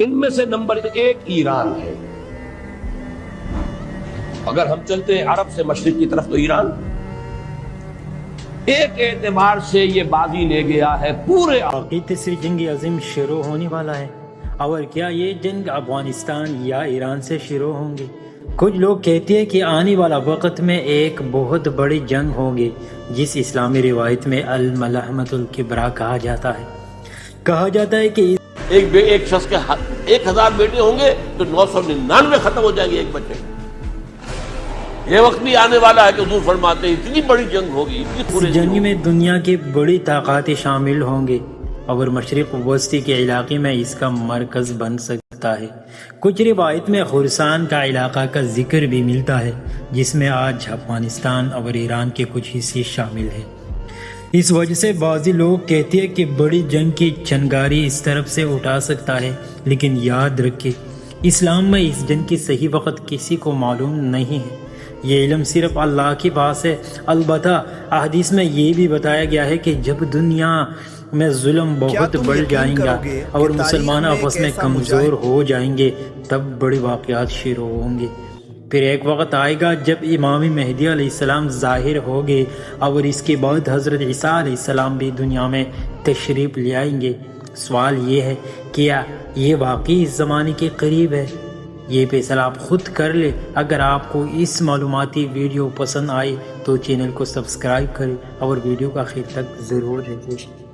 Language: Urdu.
ان میں سے نمبر 1 ایران ہے. اگر ہم چلتے ہیں عرب سے مشرق کی طرف تو ایران ایک اعتبار سے یہ بازی لے گیا ہے پورے. تیسری جنگ عظیم شروع ہونے والا ہے، اور کیا یہ جنگ افغانستان یا ایران سے شروع ہوں گی؟ کچھ لوگ کہتے ہیں کہ آنے والا وقت میں ایک بہت بڑی جنگ ہوگی، جس اسلامی روایت میں الملحمۃ الکبریٰ کہا جاتا ہے. کہا جاتا ہے کہ ایک شخص کے 1000 بیٹے ہوں گے تو 999 ختم ہو جائیں گے ایک بچے. یہ وقت بھی آنے والا ہے کہ حضور فرماتے ہیں اتنی بڑی جنگ ہوگی. اس جنگ میں دنیا کی بڑی طاقتیں شامل ہوں گے اور مشرق وسطی کے علاقے میں اس کا مرکز بن سکتا ہے. کچھ روایت میں خراسان کا علاقہ کا ذکر بھی ملتا ہے، جس میں آج افغانستان اور ایران کے کچھ حصے شامل ہیں. اس وجہ سے بعض لوگ کہتے ہیں کہ بڑی جنگ کی چنگاری اس طرف سے اٹھا سکتا ہے. لیکن یاد رکھیں، اسلام میں اس جنگ کی صحیح وقت کسی کو معلوم نہیں ہے. یہ علم صرف اللہ کے پاس ہے. البتہ احادیث میں یہ بھی بتایا گیا ہے کہ جب دنیا میں ظلم بہت بڑھ جائیں گا اور مسلمان آپس میں کمزور ہو جائیں گے، تب بڑے واقعات شروع ہوں گے. پھر ایک وقت آئے گا جب امام مہدی علیہ السلام ظاہر ہوگے، اور اس کے بعد حضرت عیسیٰ علیہ السلام بھی دنیا میں تشریف لے آئیں گے. سوال یہ ہے کہ کیا یہ واقعی اس زمانے کے قریب ہے؟ یہ فیصلہ آپ خود کر لیں. اگر آپ کو اس معلوماتی ویڈیو پسند آئے تو چینل کو سبسکرائب کریں اور ویڈیو کا آخر تک ضرور دیکھیں.